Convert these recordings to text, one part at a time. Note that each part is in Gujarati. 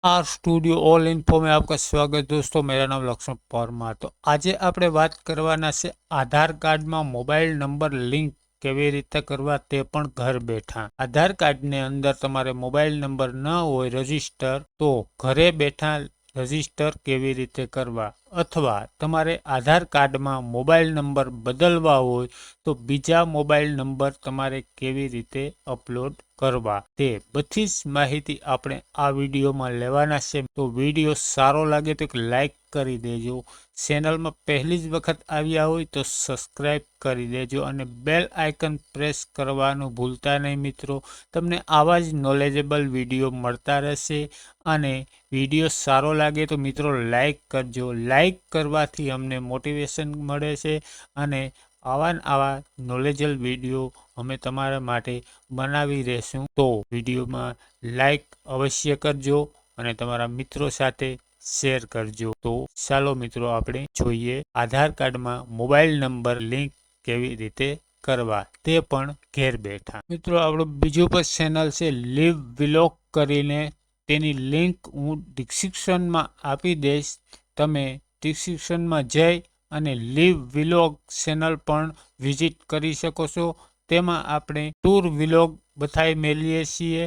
आर स्टूडियो ऑल इन्फो में आपका स्वागत दोस्तों। मेरा नाम लक्ष्मण परमार। तो આજે આપણે વાત કરવાના છે આધાર કાર્ડમાં મોબાઈલ નંબર લિંક કેવી રીતે કરવા, તે પણ ઘર બેઠા। આધાર કાર્ડની અંદર તમારે મોબાઈલ નંબર ન હોય રજીસ્ટર, તો ઘરે બેઠા રજીસ્ટર કેવી રીતે કરવા, અથવા તમારે આધાર કાર્ડમાં મોબાઈલ નંબર બદલવા હોય તો બીજા મોબાઈલ નંબર તમારે કેવી રીતે અપલોડ કરવા, તે બધી જ માહિતી આપણે આ વિડીયોમાં લેવાના છે। તો વિડીયો સારો લાગે તો એક લાઈક કરી દેજો, ચેનલમાં પહેલી જ વખત આવ્યા હોય તો સબસ્ક્રાઈબ કરી દેજો અને બેલ આઇકન પ્રેસ કરવાનું ભૂલતા નહીં મિત્રો। તમને આવા જ નોલેજેબલ વિડીયો મળતા રહેશે અને વિડીયો સારો લાગે તો મિત્રો લાઈક કરજો। લાઈક કરવાથી અમને મોટિવેશન મળે છે અને આવા નોલેજેબલ વિડીયો અમે તમારા માટે બનાવી રહેશું। તો વિડીયોમાં લાઈક અવશ્ય કરજો અને તમારા મિત્રો સાથે શેર કરજો। તો ચાલો મિત્રો આપણે જોઈએ આધાર કાર્ડમાં મોબાઈલ નંબર લિંક કેવી રીતે કરવા, તે પણ ઘેર બેઠા। મિત્રો આપણું બીજું પણ ચેનલ છે લીવ વ્લોગ કરીને, તેની લિંક હું ડિસ્ક્રિપ્શનમાં આપી દઈશ। તમે ડિસ્ક્રિપ્શનમાં જઈ અને લીવ વ્લોગ ચેનલ પણ વિઝિટ કરી શકો છો। તેમાં આપણે ટૂર વ્લોગ બધાય મેળવીએ છીએ,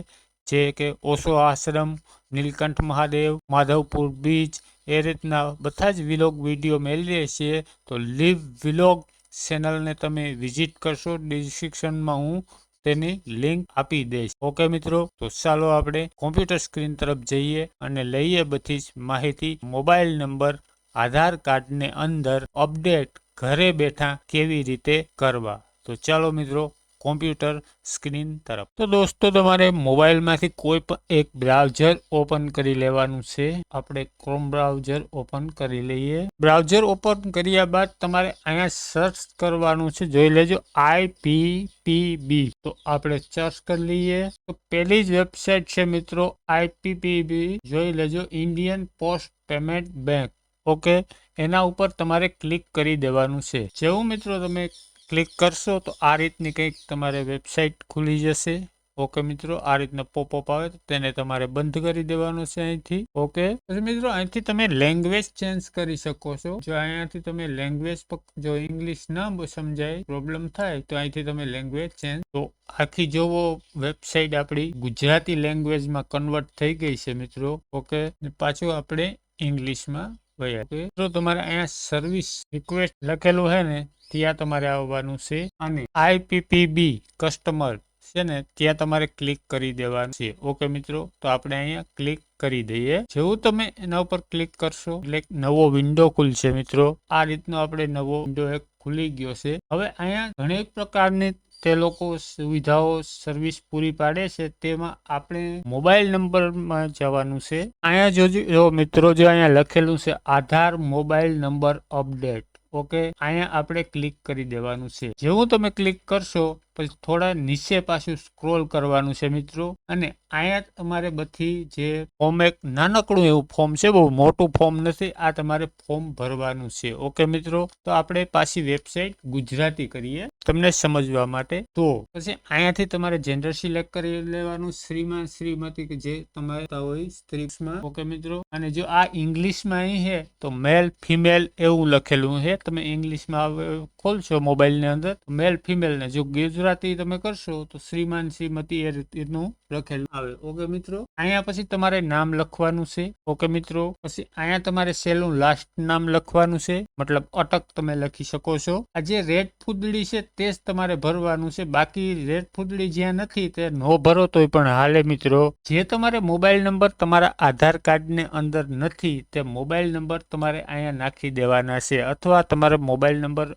જે કે ઓશો આશ્રમ, નીલકંઠ મહાદેવ, માધવપુર બીચ, એ રીતના બધા જ વ્લોગ વિડીયો મેળવીએ છીએ। તો લીવ વ્લોગ ચેનલને તમે વિઝિટ કરશો, ડિસ્ક્રિપ્શનમાં હું તેની લિંક આપી દઈશ। ઓકે મિત્રો, તો ચાલો આપણે કોમ્પ્યુટર સ્ક્રીન તરફ જઈએ અને લઈએ બધી જ માહિતી। મોબાઈલ નંબર આધાર કાર્ડને અંદર અપડેટ ઘરે બેઠા કેવી રીતે કરવા, તો ચાલો મિત્રો કોમ્પ્યુટર સ્ક્રીન તરફ। તો દોસ્તો તમારે મોબાઈલમાંથી કોઈ પણ એક બ્રાઉઝર ઓપન કરી લેવાનું છે। આપણે ક્રોમ બ્રાઉઝર ઓપન કરી લઈએ। બ્રાઉઝર ઓપન કર્યા બાદ તમારે અહીંયા સર્ચ કરવાનું છે, જોઈ લેજો IPPB। તો આપણે સર્ચ કરી લઈએ તો પહેલી જ વેબસાઇટ છે મિત્રો IPPB, જોઈ લેજો, Indian post payment bank. Okay, એના ઉપર તમારે ક્લિક કરી દેવાનું છે। જેવું મિત્રો તમે ક્લિક કરશો તો આ રીતની કંઈક તમારે વેબસાઇટ ખુલી જશે। ઓકે મિત્રો, આ રીતના પોપઅપ આવે તો તેને તમારે બંધ કરી દેવાનું છે અહીંથી। ઓકે, પછી મિત્રો અહીંથી તમે લેંગ્વેજ ચેન્જ કરી શકો છો। જો અહીંયાથી તમે લેંગ્વેજ, જો ઇંગ્લિશ ના સમજાય, પ્રોબ્લેમ થાય તો અહીંથી તમે લેંગ્વેજ ચેન્જ, તો આખી જોવો વેબસાઇટ આપણી ગુજરાતી લેંગ્વેજમાં કન્વર્ટ થઈ ગઈ છે મિત્રો। ઓકે, પાછું આપણે ઇંગ્લિશમાં ગયા। તો તમારે અહીંયા સર્વિસ રિક્વેસ્ટ લખેલું છે ને, ત્યાં તમારે આવવાનું છે અને IPPB કસ્ટમર છે ને ત્યાં તમારે ક્લિક કરી દેવાનું છે। ઓકે મિત્રો, તો આપણે અહીંયા ક્લિક કરી દઈએ। જેવું તમે એના ઉપર ક્લિક કરશો એટલે નવો વિન્ડો ખુલશે મિત્રો। આ રીતનો આપણે નવો વિન્ડો એક ખુલી ગયો છે। હવે અહીંયા ઘણી પ્રકારની તે લોકો સુવિધાઓ સર્વિસ પૂરી પાડે છે, તેમાં આપણે મોબાઈલ નંબરમાં જવાનું છે। અહીંયા જોજો મિત્રો, જો અહીંયા લખેલું છે આધાર મોબાઈલ નંબર અપડેટ। ઓકે, અહીંયા આપણે ક્લિક કરી દેવાનું છે। જેવું તમે ક્લિક કરશો પછી થોડા નીચે પાછું સ્ક્રોલ કરવાનું છે મિત્રો, અને અહીંયા તમારે બધી જે ફોર્મ, એક નાનકડું એવું ફોર્મ છે, બહુ મોટું ફોર્મ નથી, આ તમારે ફોર્મ ભરવાનું છે। ઓકે મિત્રો, તો આપણે પાછી વેબસાઇટ ગુજરાતી કરીએ તમને સમજવા માટે। તો પછી અહીંયાથી તમારે જેન્ડર સિલેક્ટ કરી લેવાનું, શ્રીમાન શ્રીમતી કે જે તમારે હોય સ્ત્રીમાં। ઓકે મિત્રો, અને જો આ ઇંગ્લિશમાં અહીં છે તો મેલ ફિમેલ એવું લખેલું છે। તમે ઇંગ્લિશમાં ખોલશો મોબાઈલની અંદર મેલ ફિમેલ ને, જો ગુજરાતી તમે કરશો તો શ્રીમાન શ્રીમતી એ રીતનું લખેલું આવે। ઓકે મિત્રો, અહીંયા પછી તમારે નામ લખવાનું છે। ઓકે મિત્રો, પછી અહીંયા તમારે સહેલું લાસ્ટ નામ લખવાનું છે, મતલબ અટક તમે લખી શકો છો। આ જે રેડ ફૂદડી છે તે જ તમારે ભરવાનું છે, બાકી રેડ ફૂદડી જ્યાં નથી તે નો ભરો તોય પણ હાલે મિત્રો। જે તમારે મોબાઈલ નંબર તમારા આધાર કાર્ડને અંદર નથી તે મોબાઈલ નંબર તમારે અહીંયા નાખી દેવાના છે, અથવા તમારે મોબાઈલ નંબર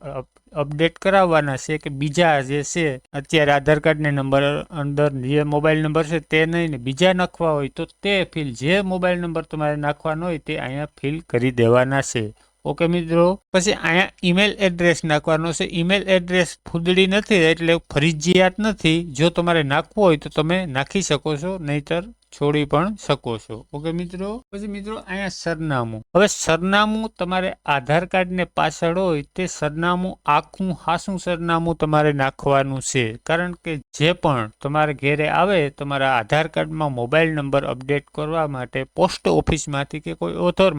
અપડેટ કરાવવાના છે કે બીજા જે છે અત્યારે આધાર કાર્ડને નંબર અંદર જે મોબાઈલ નંબર છે તે નહીં ને બીજા નાખવા હોય તો તે ફિલ, જે મોબાઈલ નંબર તમારે નાખવાનો હોય તે અહીંયા ફિલ કરી દેવાના છે। ઓકે મિત્રો, પછી અહીંયા ઈમેલ એડ્રેસ નાખવાનો છે। ઈમેલ એડ્રેસ ફૂદડી નથી એટલે ફરજિયાત નથી, જો તમારે નાખવું હોય તો તમે નાખી શકો છો, નહીતર છોડી પણ શકો છો. ઓકે મિત્રો. પછી મિત્રો અહીંયા સરનામું. હવે સરનામું તમારે આધાર કાર્ડને પાછળ હોય તે સરનામું આખું હાસું સરનામું તમારે નાખવાનું છે. કારણ કે જે પણ તમારે ઘેરે આવે તમારા આધાર કાર્ડમાં મોબાઈલ નંબર અપડેટ કરવા માટે પોસ્ટ ઓફિસમાંથી કે કોઈ ઓથોર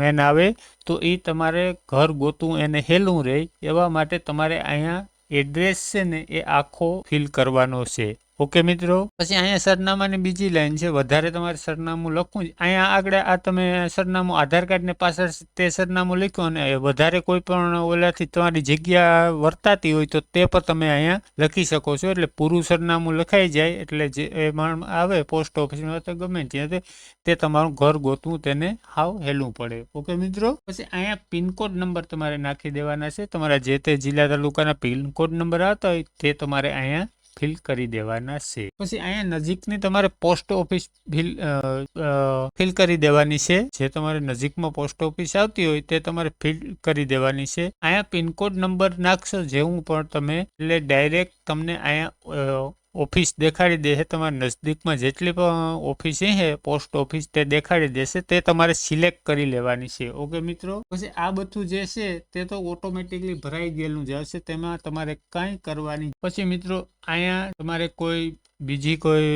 મેન આવે તો એ તમારે ઘર ગોતું એને હેલું રહે એવા માટે તમારે અહીંયા એડ્રેસ છે ને એ આખો ફિલ કરવાનો છે. ઓકે મિત્રો. પછી અહીંયા સરનામાની બીજી લાઈન છે. વધારે તમારે સરનામું લખવું અહીંયા આગળ આ તમે સરનામું આધાર કાર્ડને પાછળ તે સરનામું લખ્યું અને વધારે કોઈ પણ ઓલાથી તમારી જગ્યા વર્તાતી હોય તો તે પર તમે અહીંયા લખી શકો છો. એટલે પૂરું સરનામું લખાઈ જાય એટલે જે એમાં આવે પોસ્ટ ઓફિસમાં તો ગમે ત્યાં તે તમારું ઘર ગોતવું તેને હાવ હેલું પડે. ઓકે મિત્રો. પછી અહીંયા પિનકોડ નંબર તમારે નાખી દેવાના છે. તમારા જે તે જિલ્લા તાલુકાના પિનકોડ નંબર આવતા હોય તે તમારે અહીંયા ફિલ કરી દેવાના છે. પછી અહીંયા નજીકની તમારે પોસ્ટ ઓફિસ ફિલ કરી દેવાની છે. જે તમારે નજીકમાં પોસ્ટ ઓફિસ આવતી હોય તે તમારે ફિલ કરી દેવાની છે. અહીંયા પિનકોડ નંબર નાખશો જેવું પણ તમે એટલે ડાયરેક્ટ તમને અહીંયા ઓફિસ દેખાડી દેશે. તમારા નજદીકમાં જેટલી પણ ઓફિસ છે પોસ્ટ ઓફિસ તે દેખાડી દેશે. તે તમારે સિલેક્ટ કરી લેવાની છે. ઓકે મિત્રો. પછી આ બધું જે છે તે તો ઓટોમેટિકલી ભરાઈ ગયેલું જ હશે. તેમાં તમારે કંઈ કરવાની. પછી મિત્રો અહીંયા તમારે કોઈ બીજી કોઈ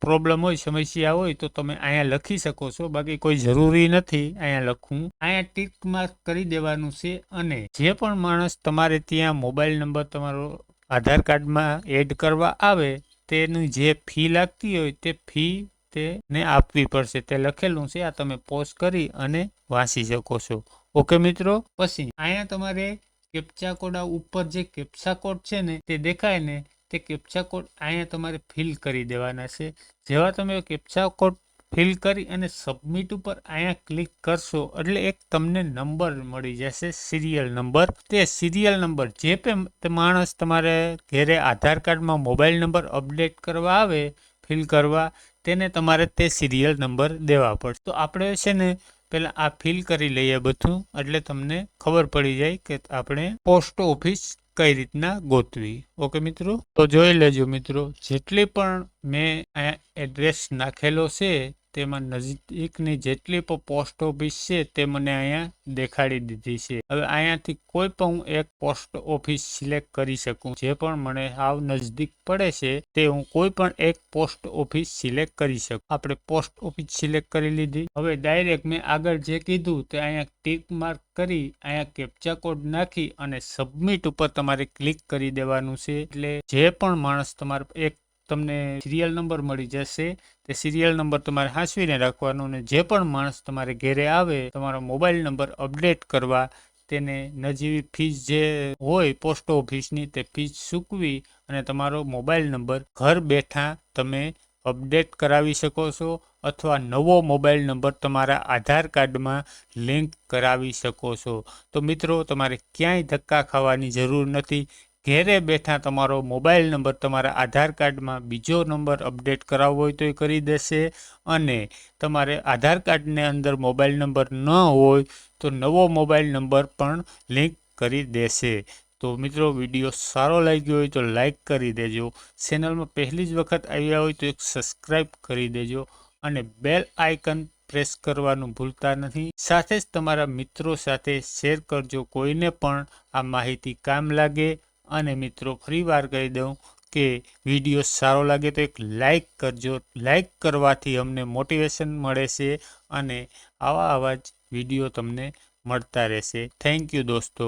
પ્રોબ્લેમ હોય સમસ્યા હોય તો તમે અહીંયા લખી શકો છો. બાકી કોઈ જરૂરી નથી અહીંયા લખવું. અહીંયા ટિક માર્ક કરી દેવાનું છે. અને જે પણ માણસ તમારે ત્યાં મોબાઈલ નંબર તમારો આધાર કાર્ડમાં એડ કરવા આવે તેની જે ફી લાગતી હોય તે ફી તેને આપવી પડશે. તે લખેલું છે. આ તમે પોઝ કરી અને વાંચી શકો છો. ઓકે મિત્રો. પછી અહીંયા તમારે કેપ્ચા કોડ ઉપર જે કેપ્ચા કોડ છે ને તે દેખાય ને તે કેપ્ચા કોડ અહીંયા તમારે ફિલ કરી દેવાના છે. જેવા તમે કેપ્ચા કોડ ફિલ કરી અને સબમિટ ઉપર અહીંયા ક્લિક કરશો એટલે એક તમને નંબર મળી જશે સિરિયલ નંબર. તે સિરિયલ નંબર જે પણ માણસ તમારે ઘેરે આધાર કાર્ડમાં મોબાઈલ નંબર અપડેટ કરવા આવે ફિલ કરવા તેને તમારે તે સિરિયલ નંબર દેવા પડશે. તો આપણે છે ને પહેલાં આ ફિલ કરી લઈએ બધું એટલે તમને ખબર પડી જાય કે આપણે પોસ્ટ ઓફિસ કઈ રીતના ગોતવી. ઓકે મિત્રો. તો જોઈ લેજો મિત્રો જેટલી પણ મેં અહીંયા એડ્રેસ નાખેલો છે તેમાં નજીકની જેટલી પણ પોસ્ટ ઓફિસ છે તે મને અહીંયા દેખાડી દીધી છે. હવે અહીંયાથી કોઈ પણ હું એક પોસ્ટ ઓફિસ સિલેક્ટ કરી શકું. જે પણ મને હાવ નજદીક પડે છે તે હું કોઈ પણ એક પોસ્ટ ઓફિસ સિલેક્ટ કરી શકું. આપણે પોસ્ટ ઓફિસ સિલેક્ટ કરી લીધી. હવે ડાયરેક્ટ મેં આગળ જે કીધું તે અહીંયા ટિક માર્ક કરી અહીંયા કેપ્ચા કોડ નાખી અને સબમિટ ઉપર તમારે ક્લિક કરી દેવાનું છે. એટલે જે પણ માણસ તમારે એક તમને સિરિયલ નંબર મળી જશે. તે સિરિયલ નંબર તમારે હાંસવીને રાખવાનો અને જે પણ માણસ તમારે ઘેરે આવે તમારો મોબાઈલ નંબર અપડેટ કરવા તેને નજીવી ફીસ જે હોય પોસ્ટ ઓફિસની તે ફીસ ચૂકવી અને તમારો મોબાઈલ નંબર ઘર બેઠા તમે અપડેટ કરાવી શકો છો અથવા નવો મોબાઈલ નંબર તમારા આધાર કાર્ડમાં લિંક કરાવી શકો છો. તો મિત્રો તમારે ક્યાંય ધક્કા ખાવાની જરૂર નથી. ઘેરે બેઠા તમારો મોબાઈલ નંબર તમારા આધાર કાર્ડમાં બીજો નંબર અપડેટ કરાવવો હોય તો એ કરી દેશે. અને તમારે આધાર કાર્ડને અંદર મોબાઈલ નંબર ન હોય તો નવો મોબાઈલ નંબર પણ લિંક કરી દેશે. તો મિત્રો વિડીયો સારો લાગ્યો હોય તો લાઈક કરી દેજો. ચેનલમાં પહેલી જ વખત આવ્યા હોય તો એક સબસ્ક્રાઈબ કરી દેજો અને બેલ આઇકન પ્રેસ કરવાનું ભૂલતા નથી. સાથે જ તમારા મિત્રો સાથે શેર કરજો કોઈને પણ આ માહિતી કામ લાગે. અને મિત્રો ફરી વાર કહી દઉં કે વિડીયો સારો લાગે તો એક લાઈક કરજો. લાઈક કરવાથી અમને મોટિવેશન મળે છે અને આવા જ વિડીયો તમને મળતા રહેશે. થેન્ક યુ દોસ્તો.